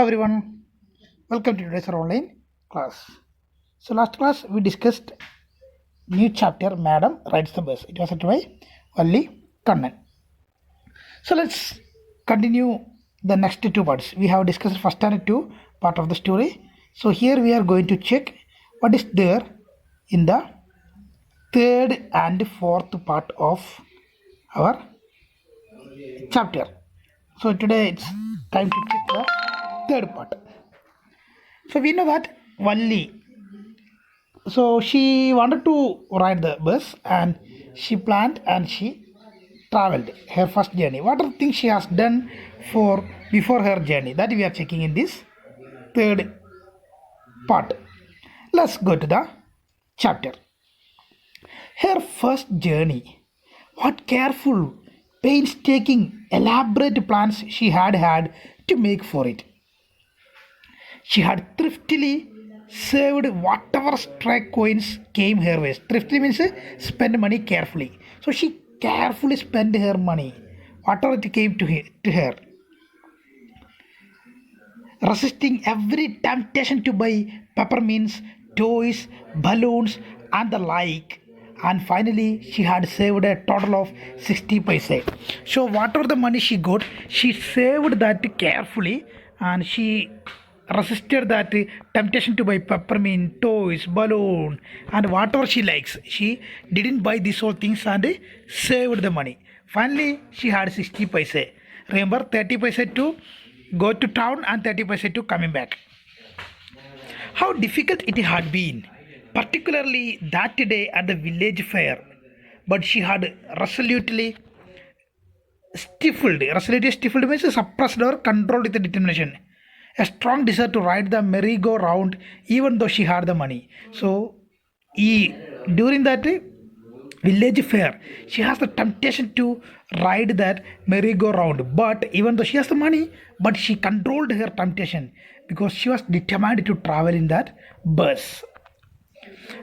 everyone, welcome to today's online class. So last class we discussed new chapter Madam Rides the Bus. It was written by Valli Kannan. So let's continue the next two parts. We have discussed first and two part of the story. So here we are going to check what is there in the third and fourth part of our chapter. So today it's time to check the third part. So we know that Valli, so she wanted to ride the bus and she planned and she traveled her first journey. What are the things she has done for before her journey? That we are checking in this third part. Let's go to the chapter. Her first journey. What careful, painstaking, elaborate plans she had to make for it. She had thriftily saved whatever stray coins came her way. Thriftily means spend money carefully. So she carefully spent her money, whatever it came to her, resisting every temptation to buy peppermints, toys, balloons, and the like. And finally, she had saved a total of 60 paise. So, whatever the money she got, she saved that carefully and she resisted that temptation to buy peppermint, toys, balloon, and whatever she likes. She didn't buy these all things and saved the money. Finally, she had 60 paise. Remember, 30 paise to go to town and 30 paise to coming back. How difficult it had been, particularly that day at the village fair. But she had resolutely stifled. Resolutely stifled means suppressed or controlled with determination. A strong desire to ride the merry-go-round even though she had the money. So, during that village fair, she has the temptation to ride that merry-go-round. But even though she has the money, but she controlled her temptation because she was determined to travel in that bus.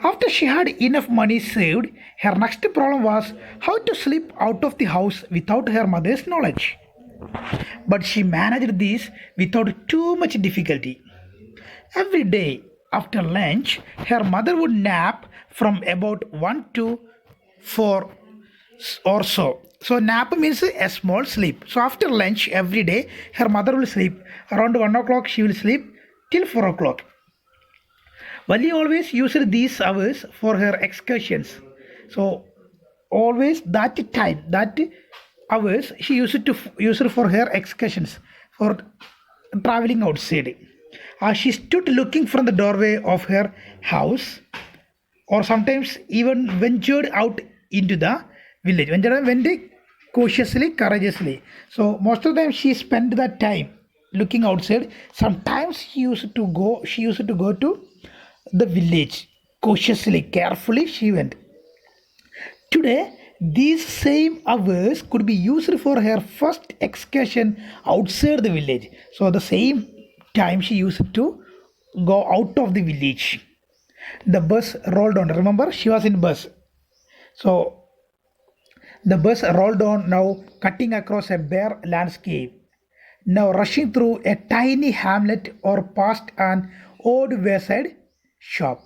After she had enough money saved, her next problem was how to slip out of the house without her mother's knowledge. But she managed this without too much difficulty. Every day after lunch, her mother would nap from about 1 to 4 or so. So nap means a small sleep. So after lunch every day, her mother will sleep. Around 1 o'clock she will sleep till 4 o'clock. Valli always used these hours for her excursions. So always that time, that hours she used to use it for her excursions, for traveling outside. She stood looking from the doorway of her house, or sometimes even ventured out into the village. Went cautiously, courageously. So most of the time she spent that time looking outside. Sometimes she used to go to the village cautiously, carefully she went. Today, these same hours could be used for her first excursion outside the village. So the same time she used to go out of the village. The bus rolled on. Remember, she was in bus. So the bus rolled on now, cutting across a bare landscape. Now rushing through a tiny hamlet or past an old wayside shop.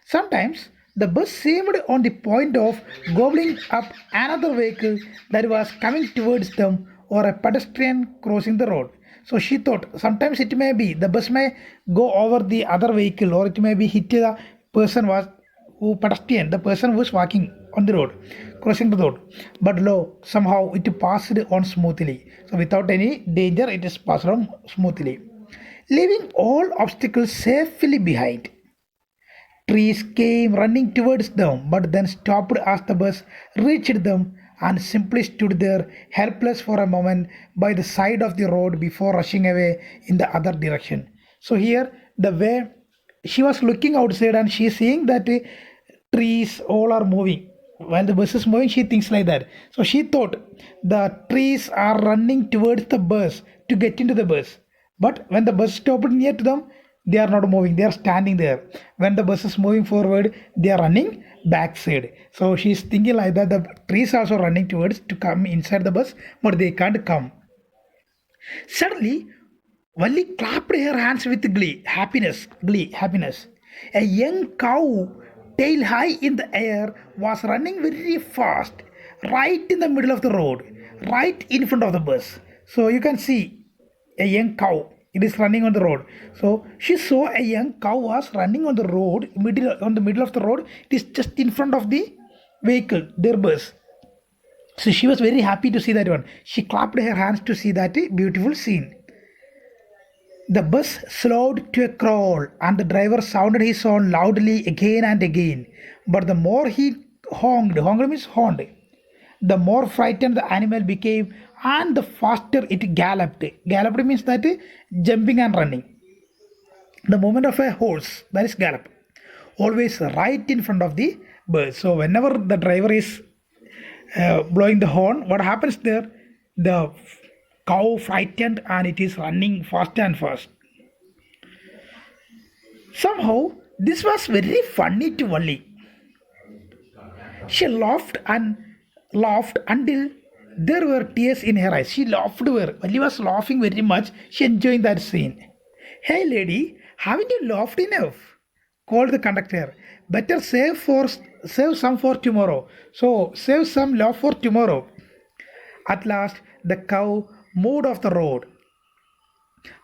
Sometimes the bus seemed on the point of gobbling up another vehicle that was coming towards them or a pedestrian crossing the road. So she thought sometimes it may be the bus may go over the other vehicle or it may be hit the person the person who was walking on the road, crossing the road. But lo, somehow it passed on smoothly. So without any danger, it is passed on smoothly, leaving all obstacles safely behind. Trees came running towards them, but then stopped as the bus reached them and simply stood there, helpless for a moment by the side of the road before rushing away in the other direction. So, here the way she was looking outside and she is seeing that trees all are moving. While the bus is moving, she thinks like that. So, she thought the trees are running towards the bus to get into the bus. But when the bus stopped near to them, they are not moving, they are standing there. When the bus is moving forward, they are running backside. So she is thinking like that the trees also running towards to come inside the bus, but they can't come. Suddenly Valli clapped her hands with happiness. A young cow, tail high in the air, was running very fast, right in the middle of the road, right in front of the bus. So you can see a young cow. It is running on the road. So she saw a young cow was running on the road, on the middle of the road. It is just in front of the vehicle, their bus. So she was very happy to see that one. She clapped her hands to see that beautiful scene. The bus slowed to a crawl, and the driver sounded his horn loudly again and again. But the more he honked means horned, the more frightened the animal became, and the faster it galloped. Galloped means that jumping and running. The movement of a horse, that is gallop, always right in front of the bus. So whenever the driver is blowing the horn, what happens there? The cow frightened and it is running fast and fast. Somehow, this was very funny to Valli. She laughed until there were tears in her eyes. She laughed where Valli was laughing very much. She enjoying that scene. Hey lady, haven't you laughed enough? Called the conductor. Better save some for tomorrow. So save some laugh for tomorrow. At last, the cow moved off the road,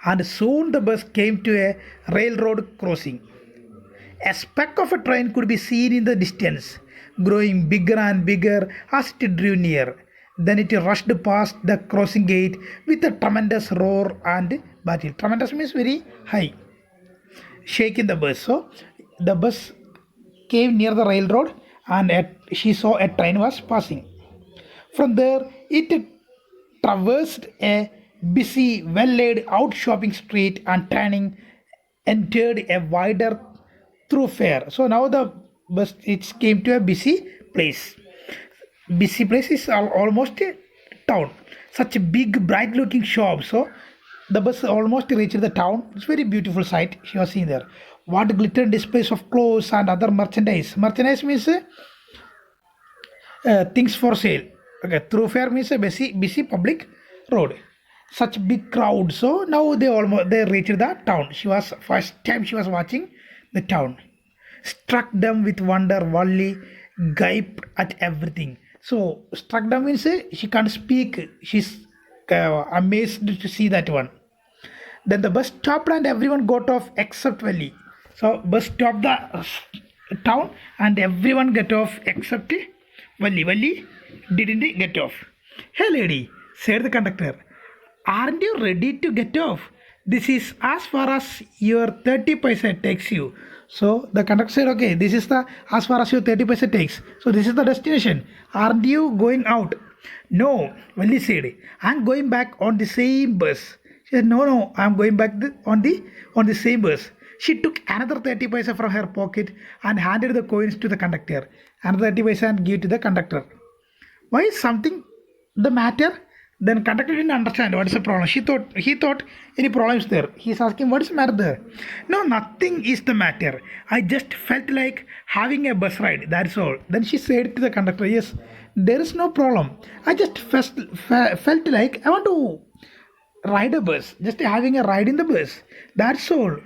and soon the bus came to a railroad crossing. A speck of a train could be seen in the distance, growing bigger and bigger as it drew near. Then it rushed past the crossing gate with a tremendous roar and battle. Tremendous means very high, shaking the bus. So the bus came near the railroad, and she saw a train was passing. From there, it traversed a busy, well laid out shopping street and turning entered a wider thoroughfare. So now the bus it came to a busy place. Busy place is almost a town. Such a big, bright looking shop. So the bus almost reached the town. It's very beautiful sight she was seeing there. What glittering displays of clothes and other merchandise. Merchandise means things for sale. Okay, thoroughfare means a busy public road. Such big crowd. So now they reached the town. She was first time she was watching the town. Struck them with wonder, Wally gaped at everything. So struck them means she can't speak. She's amazed to see that one. Then the bus stopped and everyone got off except Valley. So bus stopped the town and everyone got off except Valley. Valley didn't get off. Hey lady, said the conductor, aren't you ready to get off? This is as far as your 30 paisa takes you. So the conductor said, okay, this is the as far as your 30 paisa takes. So this is the destination. Aren't you going out? No, Valley said, I'm going back on the same bus. She said, no, I'm going back on the same bus. She took another 30 paisa from her pocket and handed the coins to the conductor. Another 30 paisa and gave to the conductor. Why is something the matter? Then conductor didn't understand what is the problem. He thought any problem is there. He's asking what is the matter there? No, nothing is the matter. I just felt like having a bus ride. That's all. Then she said to the conductor, yes, there is no problem. I just felt like I want to ride a bus. Just having a ride in the bus. That's all.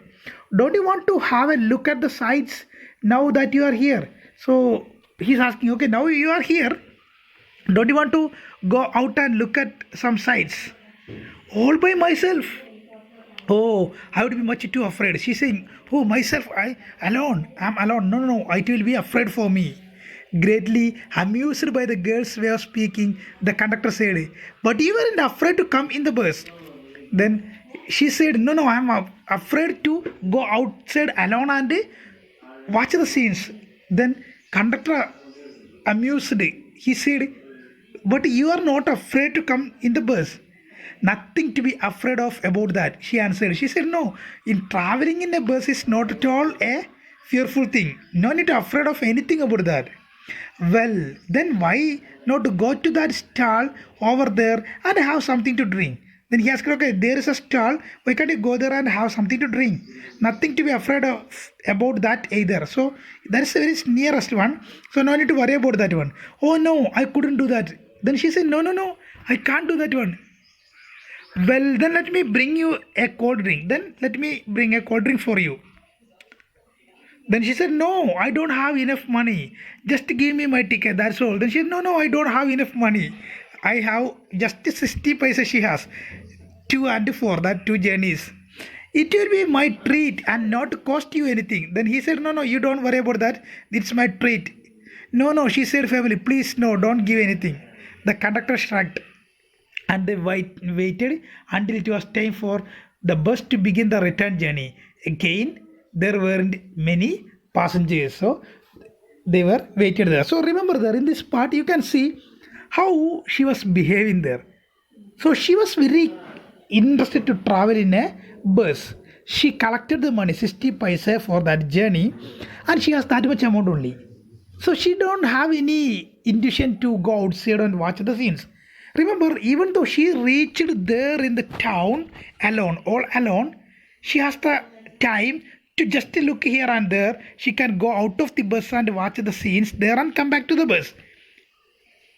Don't you want to have a look at the sights now that you are here? So he's asking, okay, now you are here. Don't you want to go out and look at some sights? All by myself. Oh, I would be much too afraid. She's saying, oh, myself, I'm alone. No, it will be afraid for me. Greatly amused by the girl's way of speaking, the conductor said, but you weren't afraid to come in the bus. Then she said, no, I'm afraid to go outside alone and watch the scenes. Then conductor amused. He said, but you are not afraid to come in the bus. Nothing to be afraid of about that, she answered. She said, no, in traveling in a bus is not at all a fearful thing. No need to afraid of anything about that. Well, then why not to go to that stall over there and have something to drink? Then he asked, okay, there is a stall. Why can't you go there and have something to drink? Nothing to be afraid of about that either. So that is the very nearest one. So no need to worry about that one. Oh no, I couldn't do that. Then she said, no, I can't do that one. Well, then let me bring you a cold drink. Then let me bring a cold drink for you. Then she said, no, I don't have enough money. Just give me my ticket, that's all. Then she said, no, no, I don't have enough money. I have just 60 paisa she has. 2 and 4, that 2 journeys. It will be my treat and not cost you anything. Then he said, no, no, you don't worry about that. It's my treat. No, no, she said, family, please, no, don't give anything. The conductor shrugged and they waited until it was time for the bus to begin the return journey. Again, there weren't many passengers, so they were waited there. So remember there in this part you can see how she was behaving there. So she was very interested to travel in a bus. She collected the money 60 paisa for that journey and she has that much amount only. So she don't have any intuition to go outside and watch the scenes. Remember, even though she reached there in the town alone, all alone, she has the time to just look here and there. She can go out of the bus and watch the scenes there and come back to the bus.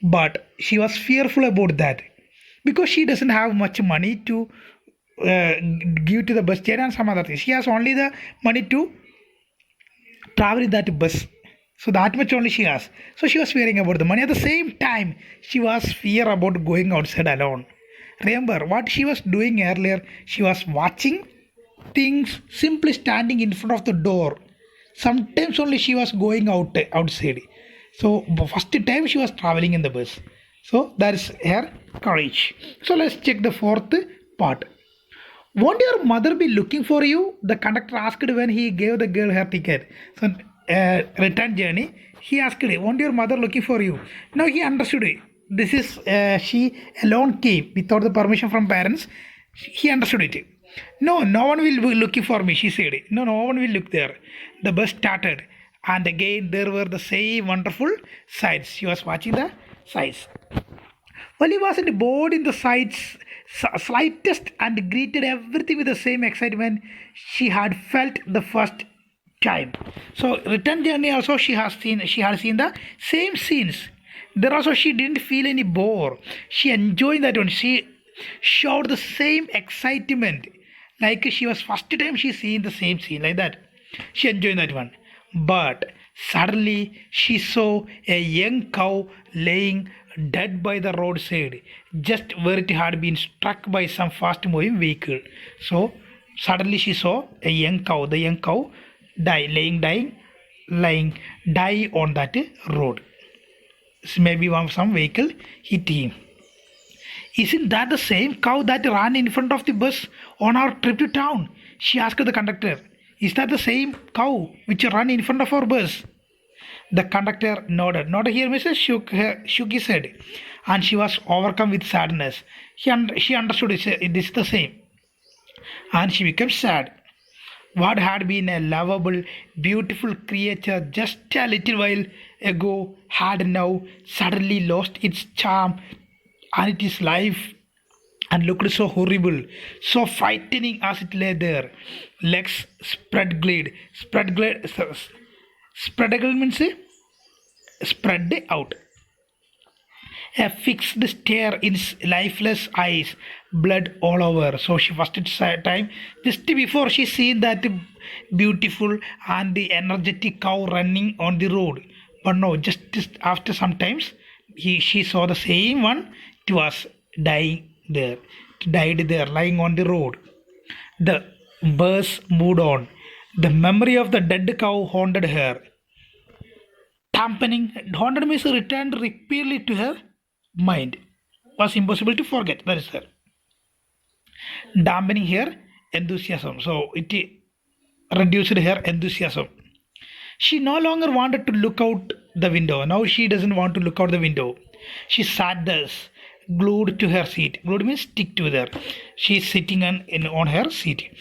But she was fearful about that because she doesn't have much money to give to the bus chair and some other things. She has only the money to travel in that bus. So that much only she has. So she was fearing about the money. At the same time, she was fear about going outside alone. Remember what she was doing earlier? She was watching things simply standing in front of the door. Sometimes only she was going outside. So first time she was traveling in the bus. So that is her courage. So let's check the fourth part. Won't your mother be looking for you? The conductor asked when he gave the girl her ticket. So return journey, he asked, won't your mother looking for you? Now he understood it. This is she alone came without the permission from parents. He understood it. No, no one will be looking for me, she said. No, no one will look there. The bus started and again there were the same wonderful sights. She was watching the sights. Well, he wasn't bored in the sights slightest and greeted everything with the same excitement she had felt the first time. So return journey also she had seen the same scenes. There also she didn't feel any bore. She enjoyed that one. She showed the same excitement like she was first time she seen the same scene like that. She enjoyed that one. But suddenly she saw a young cow laying dead by the roadside, just where it had been struck by some fast moving vehicle. So suddenly she saw a young cow. The young cow lying die on that road. Maybe some vehicle hit him. Isn't that the same cow that ran in front of the bus on our trip to town? She asked the conductor. Is that the same cow which ran in front of our bus? The conductor nodded. Not here, Mrs. Shook his head, and she was overcome with sadness. She understood it is the same, and she became sad. What had been a lovable, beautiful creature just a little while ago had now suddenly lost its charm and its life and looked so horrible, so frightening as it lay there. Legs spread glide. Spread means spread out. A fixed stare in lifeless eyes, blood all over. So she first time, just before she seen that beautiful and the energetic cow running on the road. But no, just after some times, she saw the same one. It was died there, lying on the road. The bus moved on. The memory of the dead cow haunted her. Haunted means returned repeatedly to her mind. Was impossible to forget. That is her. Dampening her enthusiasm. So it reduced her enthusiasm. She no longer wanted to look out the window. Now she doesn't want to look out the window. She sat thus, glued to her seat. Glued means stick to her. She is sitting on her seat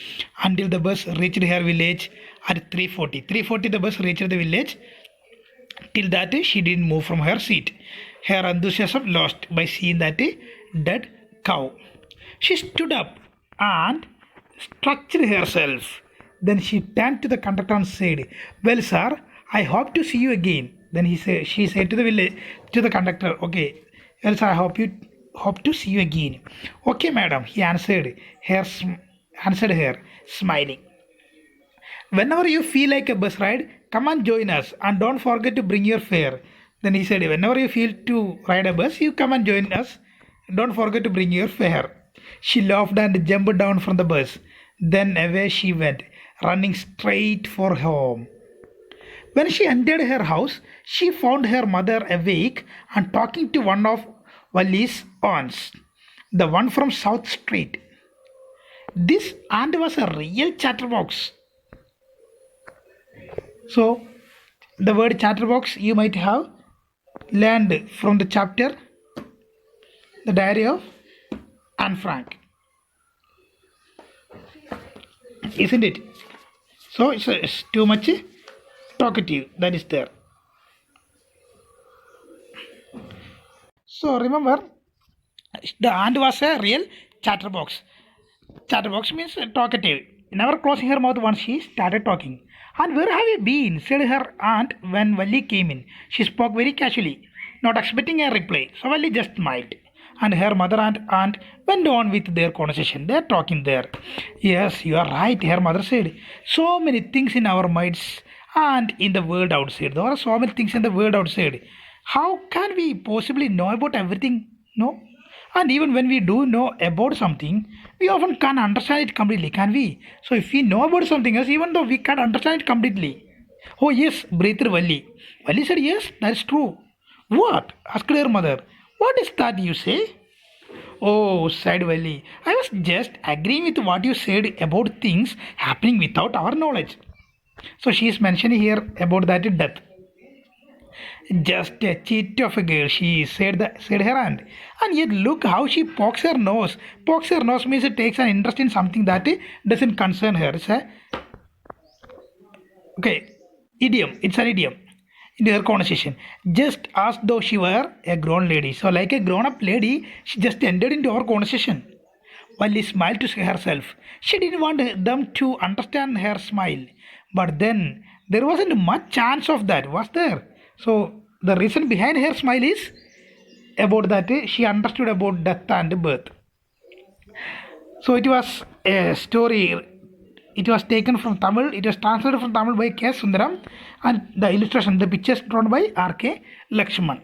until the bus reached her village at 3:40. 3:40 the bus reached the village. Till that she didn't move from her seat. Her enthusiasm lost by seeing that dead cow. She stood up and stretched herself. Then she turned to the conductor and said, "Well, sir, I hope to see you again." Then she said to the conductor, "Okay, well, sir, I Hope to see you again. Okay, madam, he answered her, smiling. Whenever you feel like a bus ride, come and join us and don't forget to bring your fare. Then he said, whenever you feel to ride a bus, you come and join us. Don't forget to bring your fare. She laughed and jumped down from the bus. Then away she went, running straight for home. When she entered her house, she found her mother awake and talking to one of Wally's aunts, the one from South Street. This aunt was a real chatterbox. So, the word chatterbox you might have learned from the chapter The Diary of Anne Frank, isn't it? So, it's too much talkative that is there. So, remember, the aunt was a real chatterbox. Chatterbox means talkative, never closing her mouth once she started talking. And where have you been? Said her aunt when Valli came in. She spoke very casually, not expecting a reply. So Valli just smiled. And her mother and aunt went on with their conversation. They're talking there. Yes, you are right, her mother said. So many things in our minds and in the world outside. There are so many things in the world outside. How can we possibly know about everything? No? And even when we do know about something, we often can't understand it completely, can we? So if we know about something else, even though we can't understand it completely. Oh yes, breathed Valli. Valli said, yes, that's true. What? Asked her mother. What is that you say? Oh, said Valli. I was just agreeing with what you said about things happening without our knowledge. So she is mentioning here about that death. Just a chit of a girl, she said her aunt. And yet look how she pokes her nose. Pokes her nose means it takes an interest in something that doesn't concern her. It's a okay idiom. It's an idiom in her conversation. Just as though she were a grown lady. So like a grown-up lady, she just entered into our conversation. Wally smiled to herself. She didn't want them to understand her smile. But then there wasn't much chance of that, was there? So the reason behind her smile is about that she understood about death and birth. So it was a story. It was taken from Tamil. It was translated from Tamil by K. Sundaram, and the illustration, the pictures drawn by R.K. Lakshman.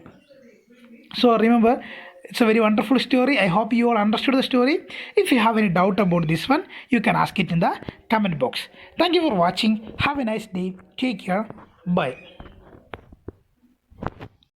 So remember, it's a very wonderful story. I hope you all understood the story. If you have any doubt about this one, you can ask it in the comment box. Thank you for watching. Have a nice day. Take care. Bye.